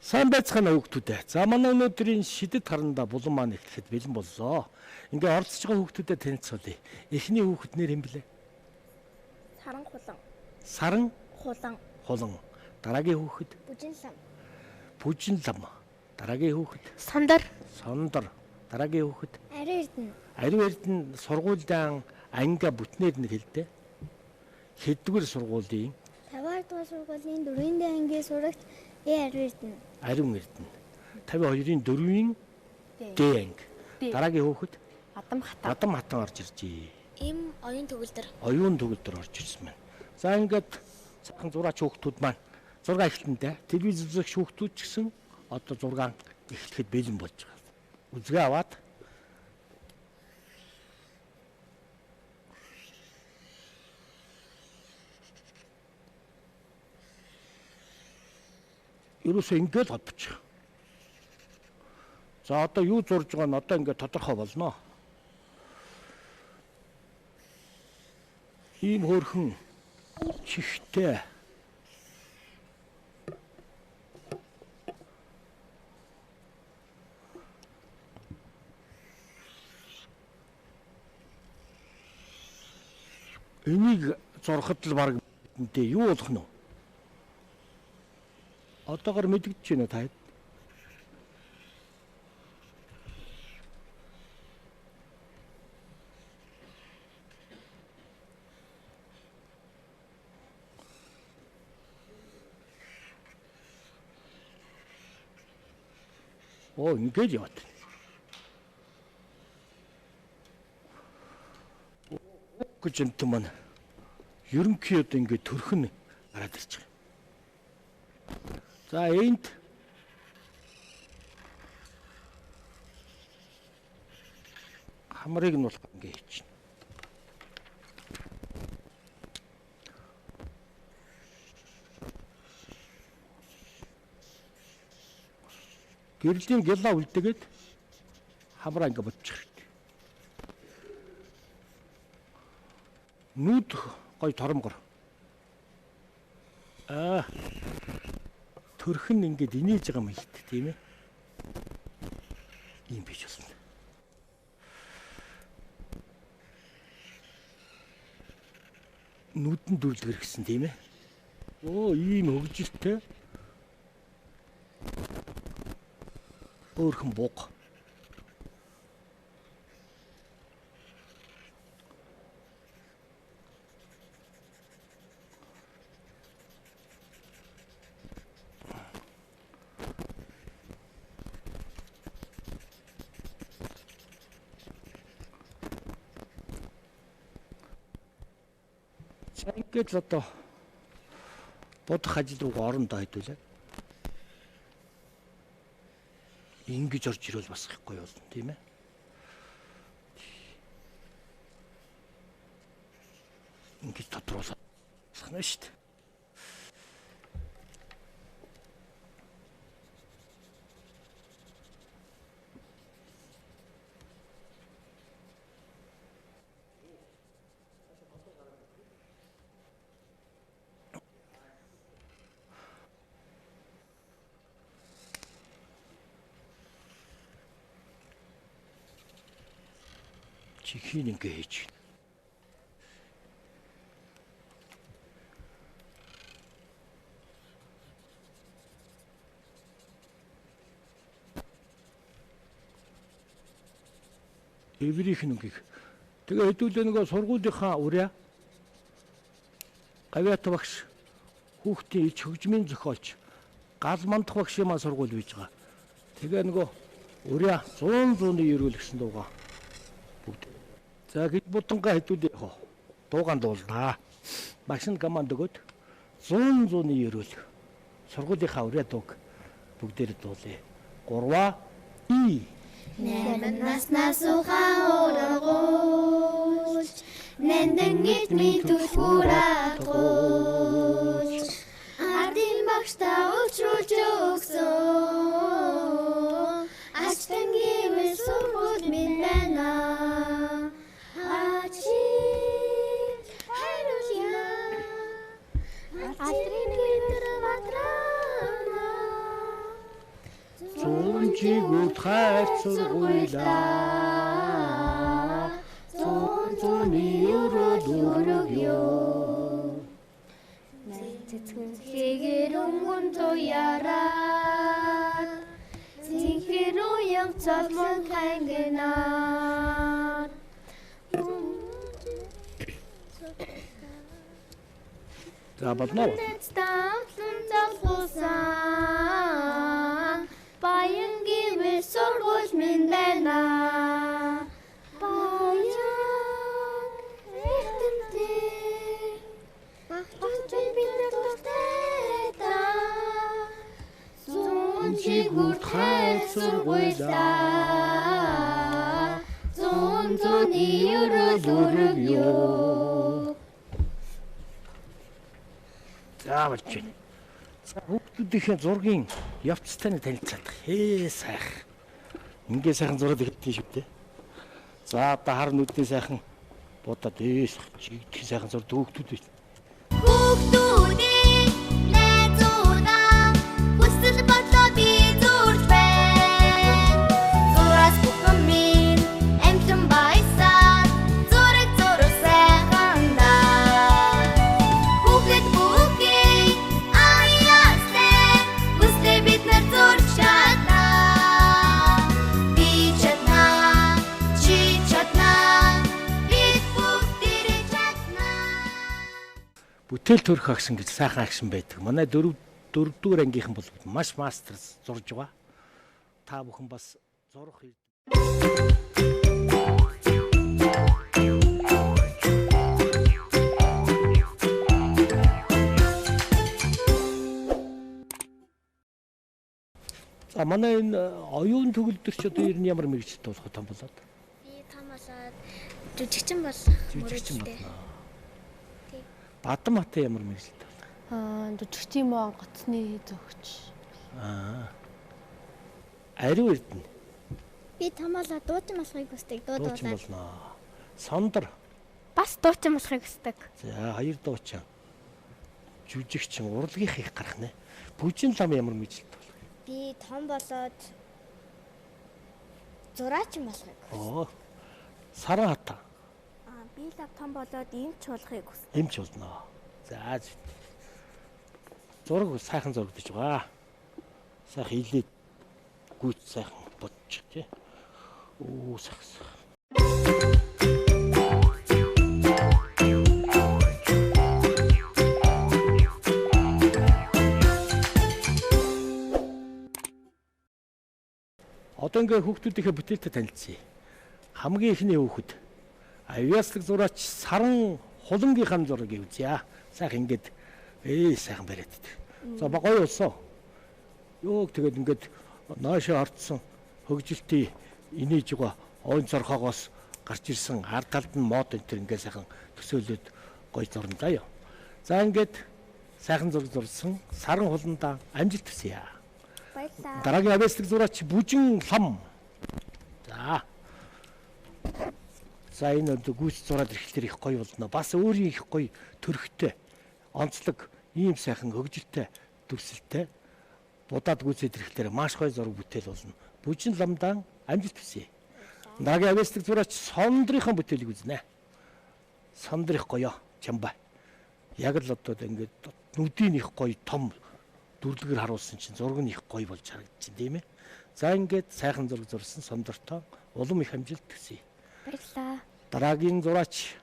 Сайн байцгаана хүүхдүүдээ. За манай өнөөдрийн шидэт харанда булан маань эхлэхэд бэлэн боллоо. Ингээ оролцож байгаа хүүхдүүдэд танилцуулъя. Эхний хүүхэд нэр хэм блэ? Саран хулан. Саран Хулан. хулан. Дараагийн хүүхэд? Бүжин лам. Бүжин лам. Дараагийн хүүхэд? Сандар. Сондар. Дараагийн хүүхэд? Ариу эрдэнэ. Ариу эрдэнэ сургуультай анги бүтнээр нь хэлдэ. Хэддүгээр сургуулийн? 5 дугаар сургуулийн 4-р ангийн сурагч Ариу эрдэнэ. Ариун эрдэнэ. 52-ийн 4-ийн Д анги. Дараагийн хүүхэд? Адам хатан. Адам хатан орж иржээ. Им оюун төгөлдөр. Оюун төгөлдөр орж ирсэн байна. За ингээд цахан зураач хүүхдүүд маань зураг эхлэнтэй. Телевиз үзэх хүүхдүүд ч гэсэн одоо зураг эхлэхэд бэлэн болж байгаа. Үзгээ аваад ерөөсөө ингээд авчих. За одоо юу зурж байгаа нь одоо ингээд тодорхой болно. Ийм хөөрхөн чихтэй энийг зурхад л баг мэдээ юу болох нь вэ? Одоогор мэдэгдэж байна та хэд? Оо ингэж яваад. Гэж энэ маань ерөнхий одоо ингэ төрхөн гараад ирж байгаа. За энд хамрыг нь болох ингэ хийчихнэ. Гэрлийн гялаа үлдээгээд хамраа ингэ бодчих хэрэгтэй. Нүд гой торомгор. Төрхөн ингээд инээж байгаа юм хэлт тийм ээ. Ийм биш болно. Нүдэн дүрлгэр гэсэн тийм ээ. Оо ийм хөгжилтэй. Өөрхөн буг. Ингээд л одоо бодох ажил руу орондоо хэдүүлээ. Ингэж орж ирвэл бас ихгүй болно тийм ээ. Ингэж тодруулах нь шүү дээ. Чихийг ингэ хийж байна. Эврих нүгийг. Тэгээ хэдүүлээ нөгөө сургуулийнхаа урья гавьяат багш хүүхдийн ич хөгжмийн зохиолч гал мандах багшийн маань сургууль бийж байгаа. Тэгээ нөгөө урья 100-100-ны ерөөл гэсэн дуугаа бүгд. За хэд будангаа хэдүүлээ яах вэ? Дуугаан дуулнаа. Багш нь команд өгөөд 100-100-ны ерөөл сургуулийнхаа урья дууг бүгдээр дуулъя. 3 И Нэмэн наснаас ухан урагуулж Нэндэн эдмийн түлхүүрагуулж Ардын багштаа учруулж өгсөн Ачтан гимэл сургууль минь байна Ачи хайрууля Атрин гитэр ватрана хайр сургуулаа зүүн зүүний өрөөгөө Цэцгэнхээр өнгөн туяраад Цэнхэр уян цолмон хангинаад За болно. Станцлан залхуусан Баян гівэр сургууль минь байна Баян эрдэмтэн Багтын бидэнд дуртай та Зүүн чигүүрт хайр сургуулаа Зүүн зүүний өрөөгөө За болж байна. Хүүхдүүдийн зургийн явцтай танилцаад хээ сайх. Ингээ сайхан зураг өгдөө шүү дээ. За одоо хар нүдний сайхан будаа дээс чигдэх сайхан зураг хүүхдүүд байна. Хүүхдүүдийн найзуудаа хүсэл бодлоо би зурж байна. Зураас бүхэн минь амтлан баясаад зураг зурах сайхандаа. Хүүхэд бүхэн аяастай хүслээ бид нар зурж чаднаа. Би чаднаа, чи чаднаа, бид бүгдээрээ чаднаа. Бүтээл төрөх агшин гэж сайхан агшин байдаг. Манай дөрөвдүгээр ангийнхан бол маш мастер зурж байгаа. Та бүхэн бас зурх За манай энэ оюун төгөлдөр ч одоо ер нь ямар мэрэгчлээ болох том болоод. Би тамасаад жүжигчин болох Жүжигчин мөрөдөлтэй. болно. Бадам хата ямар мэрэгчлээ болох. Жүжигчийн мөн гоцны зөвч. Ариу эрдэнэ. Би тамаалаа дуучин болохыг хүсдэг. Дуучин болно. Сондар. Бас дуучин болохыг хүсдэг. За хоёр дуучин. Жүжигчин урлагийнх их гарах нэ. Бүжин лам ямар мэрэгчлээ болох. Би том болоод зураачин болохыг. Оо. Саран хата. Би лав том болоод эмч болохыг хүсдэг. Эмч болно. За. Зураг сайхан зурагдаж байгаа. Сайхан хилээд гүйт сайхан бодчих тий. Оо сайхан. Одоо ингээ хүүхдүүдийнхээ бүтээлтэй танилцъя. Хамгийн ихний хүүхэд авьяаслаг зураач Саран Хулангийнхаа зургийг үзье. Сайхан ингээд сайхан бариад идэв. За гоё болсон. Ёог тэгээд ингээд наашаа орцсон хөгжилтийн инээж байгаа ойн цорхоогоос гарч ирсэн ард талд нь мод энэ төр ингээд сайхан төсөөлөд гоё зурнаа ёо. За ингээд сайхан зураг зурсан Саран Хуландаа амжилт хүсье. Баярлалаа. Дараагийн авьяаслаг зураач Бүжин лам. За энэ гүйц зураад ирэхлээр их гоё болно. Бас өөрийн их гоё төрхтэй, онцлог, ийм сайхан хөгжилтэй, дүрсэлтэй будаад гүйцэд ирэхлээр маш гоё зураг бүтээл болно. Бүжин ламдан амжилт хүсье. Дараагийн авьяаслаг зураач Сондрынхаа бүтээлийг үзнэ. Сондрих гоё чамбай. Яг л одоо ингээд нүдийн их гоё том дүрлэгээр харуулсан чинь зураг нь их гоё болж харагдчих тийм ээ. За ингээд сайхан зураг зурсан Сондортой улам их амжилт хүсье. Баярлалаа. Дараагийн зураач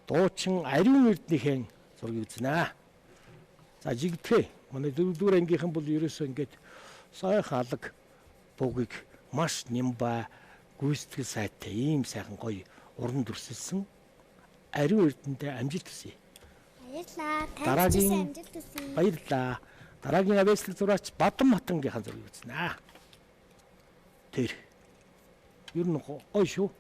дуучин Ариун Эрдэнийхэн зургийг үзнэ. За жигдгээ. Манай дөрөвдүгээр ангийнхан бол ерөөсөө ингээд сайхан алаг буугийг маш нямбай гүйцэтгэл сайтай ийм сайхан гоё уран дүрсэлсэн Ариун Эрдэндээ амжилт хүсье. Баярлалаа. Дараагийн амжилт хүсье. баярлалаа. Дараагийн авьяаслаг зураач Бадам Матангийнхаа зургийг үзнэ. Тэр ер нь гоё шүү.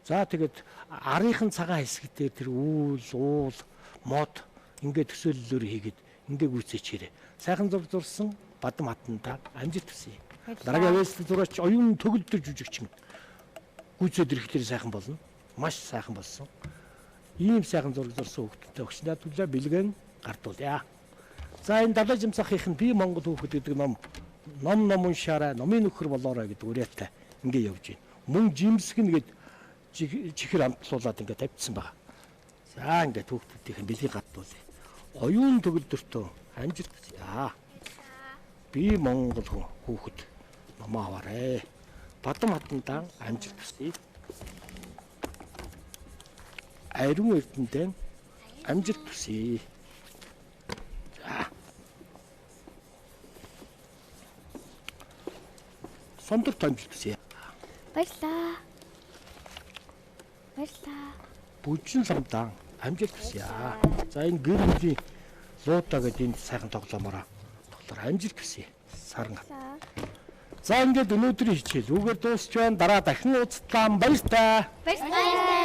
За тэгээд арийнхын цагаан хэсэгтээ тэр үүл, уул, мод ингээд төсөөллөөр хийгээд ингээд гүйцээчээрээ. Сайхан зураг зурсан Бадам Матандаа амжилт хүсье. Дараагийн авьяаслаг зураач оюун төгөлдөр жүжигчин. Гүйцээд ирэхлээр сайхан болно. Маш сайхан болсон. Ийм сайхан зураг зурсан хүүхдтэй өгч надуулаа бэлгэн гартуулъя. За энэ далай жимсахын би Монгол хүүхэд гэдэг ном уншаарай, номын нөхөр болоорой гэдэг уриалтай Ингээ явж байна. Мөн жимсгэн гээд чихэр амтлуулаад ингээ тавьчихсан байгаа. За ингээ хүүхдүүдийн бэлгийн гаттуулъя. Оюун төгөлдөртөө амжилт хүсье. Би Монгол хүүхэд номоо аваарэ. Бадам хатандаа амжилт хүсье. Ариун эрдэнэтэй амжилт хүсье. За. Сондорт амжилт хүсье. Баярлаа. Баярлаа. Бүжин самдаа амжилт хүсье. За энэ гэр бүлийн луудаа гэдэг энэ сайхан тоглоомороо амжилт хүсье. Саран. За ингээд өнөөдрийн хичээл үгээр дуусч байна. Дараа дахин уулзлаа. Баярлалаа. Баярлалаа.